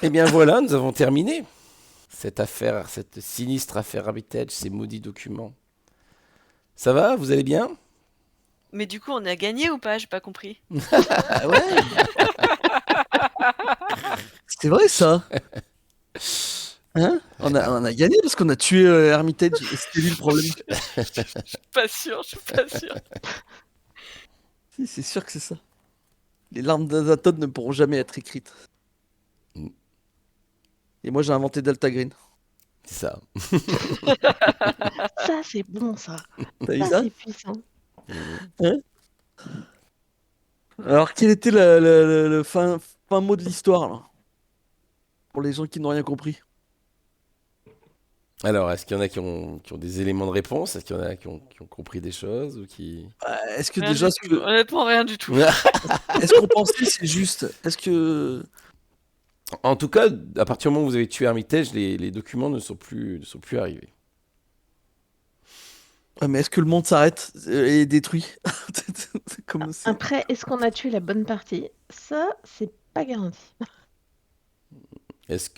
Eh bien voilà, nous avons terminé cette affaire, cette sinistre affaire Armitage, ces maudits documents. Ça va, vous allez bien? Mais du coup, on a gagné ou pas? J'ai pas compris. Ah ouais, c'est vrai ça. Hein? Eh ben, On a gagné parce qu'on a tué Hermitage et c'était lui le problème. Je suis pas sûre, je suis pas sûre. Si, c'est sûr que c'est ça. Les larmes d'Azathoth ne pourront jamais être écrites. mm, Et moi j'ai inventé Delta Green. c'est ça. Ça, c'est bon, ça. T'as vu Ça, ça? c'est puissant. Mm. Hein? Alors quel était le fin mot de l'histoire là? Pour les gens qui n'ont rien compris. Alors, est-ce qu'il y en a qui ont des éléments de réponse? Est-ce qu'il y en a qui ont compris des choses ou qui... Est-ce que Rien déjà du tout. Honnêtement, rien du tout. est-ce qu'on pensait c'est juste? Est-ce que En tout cas, à partir du moment où vous avez tué Armitage, les documents ne sont plus arrivés. ouais, mais est-ce que le monde s'arrête et est détruit? Comme c'est. Après, est-ce qu'on a tué la bonne partie? Ça, c'est pas garanti. Est-ce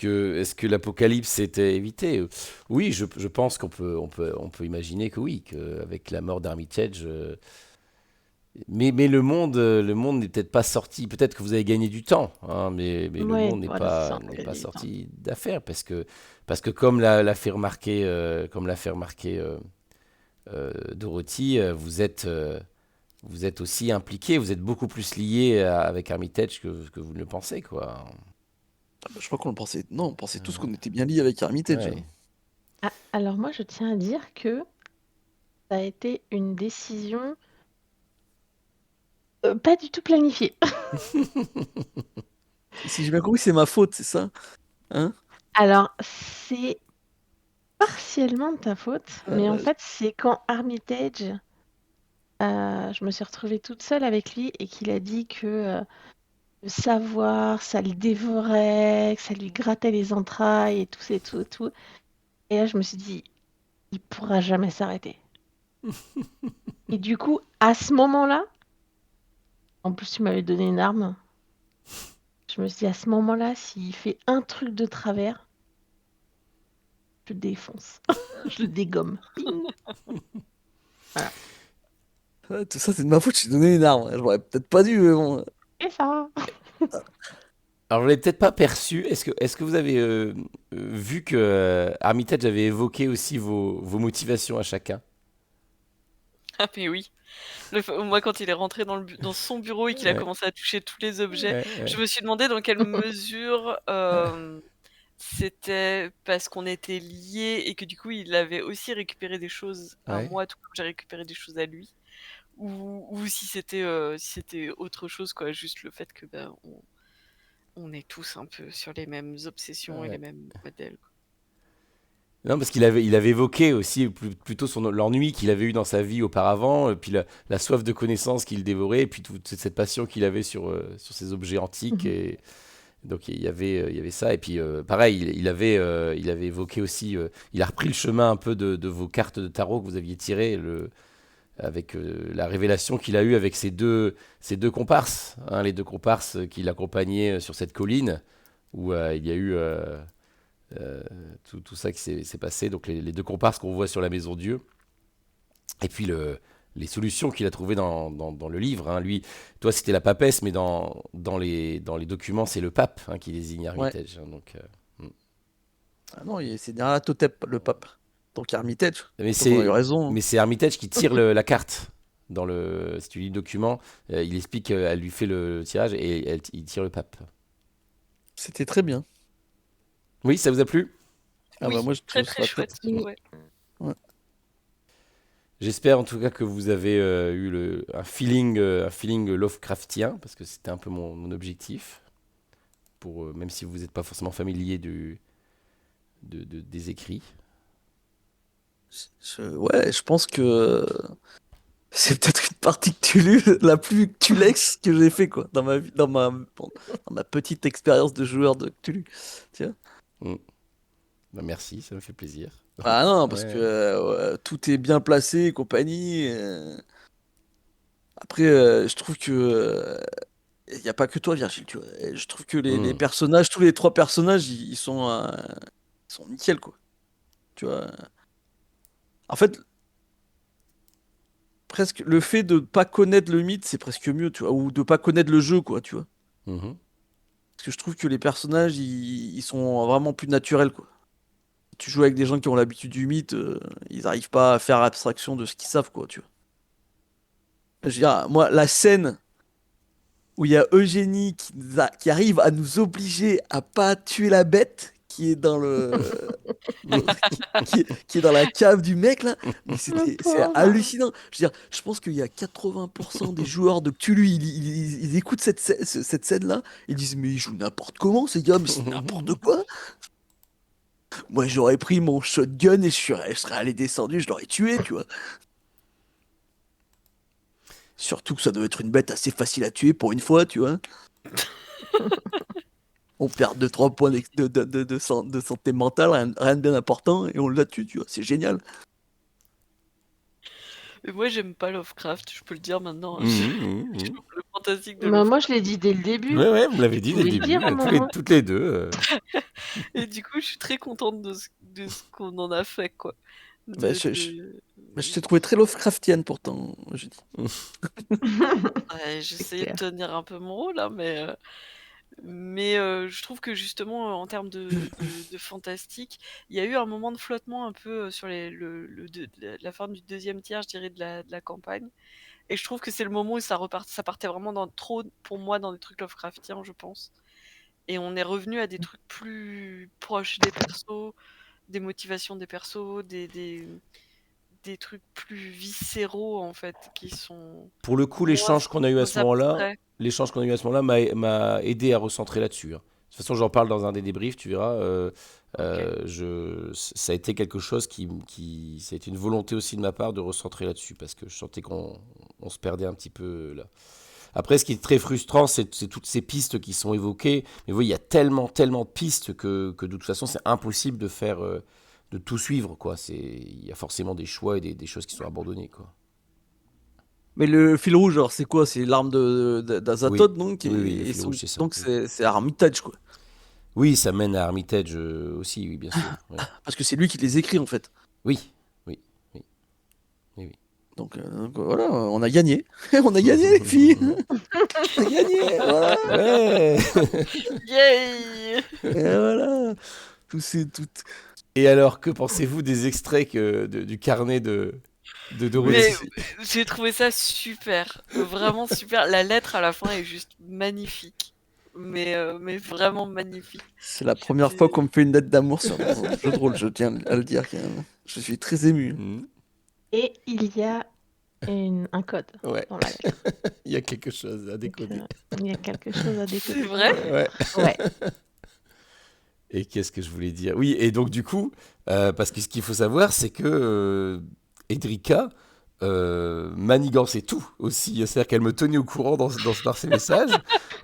que l'apocalypse était évité? Oui, je pense on peut imaginer que oui, qu'avec la mort d'Armitage, mais le monde n'est peut-être pas sorti. Peut-être que vous avez gagné du temps, hein, mais le Ouais, monde voilà, c'est ça, on a n'est pas gagné du temps. sorti d'affaire parce que comme l'a fait remarquer Dorothy, vous êtes aussi impliqué, vous êtes beaucoup plus lié avec Armitage que vous ne le pensez, quoi. Ah bah, je crois qu'on le pensait. Non, on pensait tous qu'on était bien liés avec Hermitage. Ouais. Ah, alors moi, je tiens à dire que ça a été une décision pas du tout planifiée. Si j'ai bien compris, c'est ma faute, c'est ça? Hein? Alors, c'est partiellement de ta faute, mais en Euh, fait, c'est quand Armitage, je me suis retrouvée toute seule avec lui et qu'il a dit que le savoir, ça le dévorait, que ça lui grattait les entrailles et tout, c'est tout, et tout. Et là, je me suis dit, il pourra jamais s'arrêter. Et du coup, à ce moment-là, en plus, tu m'avais donné une arme. Je me suis dit, à ce moment-là, s'il fait un truc de travers, je le défonce. Je le dégomme. Ping. Voilà. tout ça, c'est de ma faute, j'ai donné une arme. J'aurais peut-être pas dû, mais bon. Et ça. Alors, vous l'avez peut-être pas perçu. Est-ce que vous avez vu que Armitage avait évoqué aussi vos motivations à chacun? Ah, mais oui. Moi, quand il est rentré dans son bureau et qu'il a Ouais, commencé à toucher tous les objets, ouais, je ouais. me suis demandé dans quelle mesure c'était parce qu'on était liés et que du coup, il avait aussi récupéré des choses à Ouais. moi, tout comme j'ai récupéré des choses à lui. Ou si c'était autre chose, quoi. Juste le fait que ben, on est tous un peu sur les mêmes obsessions et les Ouais. mêmes modèles, quoi. Non, parce il avait évoqué aussi plutôt l'ennui qu'il avait eu dans sa vie auparavant, puis la soif de connaissances qu'il dévorait, et puis toute cette passion qu'il avait sur ces objets antiques. Mhm. Et donc il y avait ça. Et puis pareil, il avait évoqué aussi, il a repris le chemin un peu de vos cartes de tarot que vous aviez tirées, avec la révélation qu'il a eue avec ces deux comparses, hein, les deux comparses qui l'accompagnaient sur cette colline, où il y a eu euh, tout ça qui s'est passé, donc les deux comparses qu'on voit sur la Maison Dieu, et puis les solutions qu'il a trouvées dans le livre. Hein. Lui, toi c'était la papesse, mais dans les documents c'est le pape, hein, qui désigne Ouais. Hermitage. Hein, donc, Ah non, c'est derrière la Totep, le pape. Donc Hermitage. mais Donc on a eu raison. mais c'est Hermitage qui tire la carte. Dans le, si tu lis le document, il explique qu'elle lui fait le tirage et il tire le pape. C'était très bien. Oui, ça vous a plu? Ah bah Oui, moi je très trouve très ça top. chouette. Oui. Ouais. Ouais. J'espère en tout cas que vous avez eu un feeling Lovecraftien, parce que c'était un peu mon objectif, pour, même si vous n'êtes pas forcément familier des écrits. Ouais, je pense que c'est peut-être une partie que tu lus la plus Cthulhex que j'ai fait quoi dans ma vie, dans ma petite expérience de joueur de Cthulhu. Tiens. Mm. Bah, merci, ça me fait plaisir. Ah non, parce que Ouais. tout est bien placé et compagnie. Après, je trouve que il n'y a pas que toi, Virgile, tu vois. Et je trouve que les Hmm. personnages, tous les 3 personnages, ils sont nickel, quoi. Tu vois. En fait, presque le fait de pas connaître le mythe, c'est presque mieux, tu vois, ou de pas connaître le jeu, quoi, tu vois. Mhm. Parce que je trouve que les personnages, ils sont vraiment plus naturels, quoi. Tu joues avec des gens qui ont l'habitude du mythe, ils arrivent pas à faire abstraction de ce qu'ils savent, quoi, tu vois. Je veux dire, moi, la scène où il y a Eugénie qui arrive à nous obliger à pas tuer la bête qui est dans qui est dans la cave du mec là, mais Le c'est pauvre. hallucinant. Je veux dire, je pense qu'il y a 80% des joueurs de Cthulhu, ils écoutent cette scène-là, ils disent mais ils jouent n'importe comment ces gars, mais c'est n'importe quoi. Moi j'aurais pris mon shotgun et je serais allé descendu, je l'aurais tué, tu vois. Surtout que ça doit être une bête assez facile à tuer pour une fois, tu vois. On perd 2-3 points de santé mentale, rien de bien important, et on l'a tue, tu vois. C'est génial. Mais moi, j'aime pas Lovecraft, je peux le dire maintenant. Mhm, Je mhm. trouve le fantastique de Bah, moi, Lovecraft. je l'ai dit dès le début. Ouais, ouais, vous me l'avez Tu dit dès le pouvais le dire début, à un moment. toutes les deux. Et du coup, je suis très contente de ce qu'on en a fait, quoi. Bah, De, de- je t'ai trouvé très Lovecraftienne pourtant, je dis. Ouais, C'est j'essayais de clair. tenir un peu mon rôle, hein, mais je trouve que justement, en termes de fantastique, il y a eu un moment de flottement un peu sur la fin du deuxième tiers, je dirais, de la campagne. Et je trouve que c'est le moment où ça partait vraiment trop, pour moi, dans des trucs Lovecraftiens, je pense. Et on est revenu à des trucs plus proches des persos, des motivations des persos, des trucs plus viscéraux, en fait, qui sont Pour le coup, moins, l'échange qu'on a eu à moins ce moment-là, abstraits. m'a aidé à recentrer là-dessus, hein. De toute façon, j'en parle dans un des débriefs, tu verras. Ok. Ça a été quelque chose ça a été une volonté aussi de ma part de recentrer là-dessus parce que je sentais qu'on se perdait un petit peu là. Après, ce qui est très frustrant, c'est toutes ces pistes qui sont évoquées. Mais vous voyez, il y a tellement de pistes que de toute façon, c'est impossible de faire, de tout suivre, quoi. Il y a forcément des choix et des choses qui sont abandonnées, quoi. Mais le fil rouge, alors c'est quoi? C'est l'arme Oui, d'Azathoth, donc, oui, le fil rouge, c'est ça. donc c'est Armitage, quoi. Oui, ça mène à Armitage aussi, oui, bien sûr. Ouais. Parce que c'est lui qui les écrit, en fait. Oui, oui, oui, oui, Donc, voilà, on a gagné. On a gagné, les filles. On a gagné, voilà. Ouais. Yay! Et voilà. Tout. Et alors, que pensez-vous des extraits du carnet de Mais Mais Dorothy? j'ai trouvé ça super, vraiment super. La lettre à la fin est juste magnifique, mais vraiment magnifique. c'est la première fois qu'on me fait une lettre d'amour sur un jeu de rôle, je tiens à le dire quand même. Je suis très ému. Mhm. Et il y a un code Ouais, dans la lettre. il y a quelque chose à Donc, décoder. il y a quelque chose à C'est décoder. vrai? Ouais. Ouais. Et qu'est-ce que je voulais dire? Oui, et donc du coup, parce que ce qu'il faut savoir, c'est que Edrika manigançait tout aussi. C'est-à-dire qu'elle me tenait au courant dans ses messages.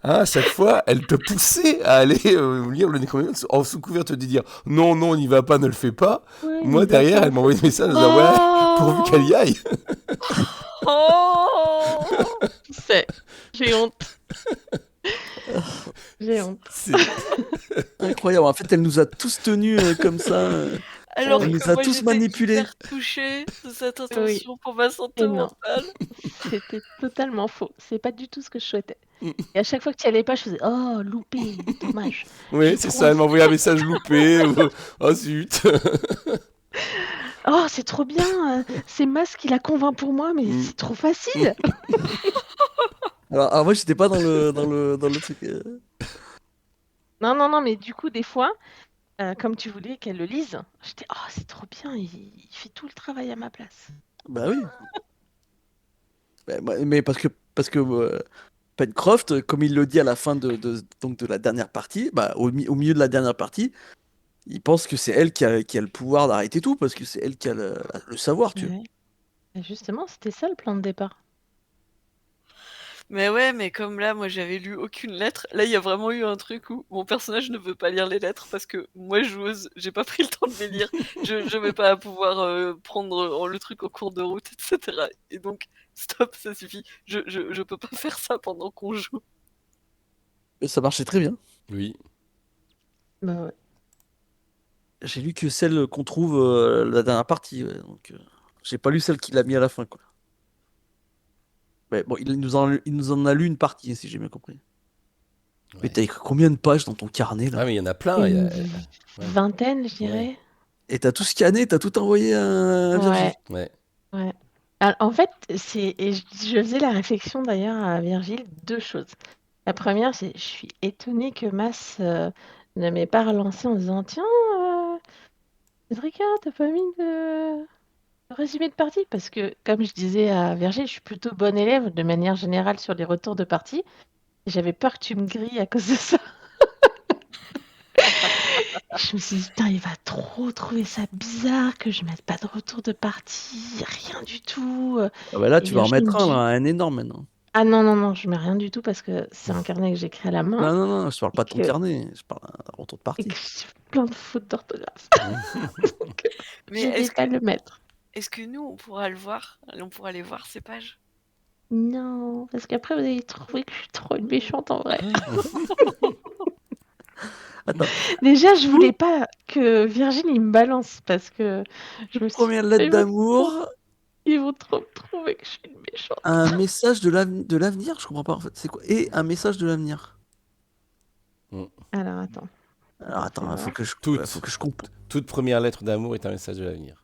Hein, à chaque fois, elle te poussait à aller lire le Necronomicon en sous couverte de dire non, non, on n'y va pas, ne le fais pas. Ouais, il Moi, y va derrière, pas. elle m'envoyait des messages en disant ouais, pourvu qu'elle y aille. Oh! Je sais. J'ai honte. J'ai honte. C'est Incroyable. En fait, elle nous a tous tenus comme ça. Alors Elle Oui. nous que a moi tous j'étais manipulés. hyper touchée de cette Oui. attention pour ma santé Et non. mentale. C'était totalement faux. C'est pas du tout ce que je souhaitais. Et à chaque fois que tu y allais pas, je faisais oh loupé, dommage. oui, J'ai c'est trop ça. Elle m'envoyait un insisté. message loupé. Oh zut. Oh c'est trop bien. C'est Mas qui la convainc pour moi, mais c'est trop facile. Alors moi, j'étais pas dans le truc. Non, mais du coup des fois, comme tu voulais qu'elle le lise, j'étais oh c'est trop bien. Il fait tout le travail à ma place. Bah oui. Mais parce que Pencroft, comme il le dit à la fin donc de la dernière partie, bah, au milieu de la dernière partie, il pense que c'est elle qui a le pouvoir d'arrêter tout, parce que c'est elle qui a le savoir, tu vois. Ouais. Et justement, c'était ça le plan de départ. Mais ouais, mais comme là, moi j'avais lu aucune lettre, là il y a vraiment eu un truc où mon personnage ne veut pas lire les lettres parce que moi joueuse, j'ai pas pris le temps de les lire. Je vais pas pouvoir prendre le truc en cours de route, etc. Et donc, stop, ça suffit. Je peux pas faire ça pendant qu'on joue. Et ça marchait très bien. Oui. Bah ouais. J'ai lu que celle qu'on trouve la dernière partie, ouais, donc j'ai pas lu celle qu'il a mis à la fin, quoi. Ouais, bon, il nous en a lu une partie, si j'ai bien compris. Mais Ouais. t'as écrit combien de pages dans ton carnet, là? Ah, mais il y en a plein. Une Ouais. vingtaine, je Ouais. dirais. Et t'as tout scanné, t'as tout envoyé à Virgile. Ouais, Ouais. ouais. Alors, en fait, je faisais la réflexion d'ailleurs à Virgile, deux choses. La première, c'est je suis étonnée que Mas ne m'ait pas relancé en disant tiens, Cédrica, t'as pas mis de résumé de partie? Parce que, comme je disais à Virgile, je suis plutôt bonne élève de manière générale sur les retours de partie. Et j'avais peur que tu me grilles à cause de ça. Je me suis dit, putain, il va trop trouver ça bizarre que je mette pas de retour de partie, rien du tout. Ah bah là, Et tu vas en Virgile me mettre un, là, dit, un énorme maintenant. ah non, non, non, je mets rien du tout parce que c'est un carnet que j'écris à la main Non, non, non, je parle et pas de ton que, carnet, je parle d'un retour de et que partie. j'ai plein de fautes d'orthographe. Donc, Mais je vais pas le mettre. est-ce que nous, on pourra le voir? On pourra aller voir ces pages? Non, parce qu'après vous allez trouver que je suis trop une méchante en vrai. Attends, Déjà, je voulais pas que Virginie il me balance parce que je me suis dit, première lettre d'amour, ils vont trop me trouver que je suis une méchante. un message de l'avenir, je comprends pas en fait, c'est quoi? Et un message de l'avenir. Alors attends, Alors laissez attends, voir. faut que je Toute comprenne. première lettre d'amour est un message de l'avenir.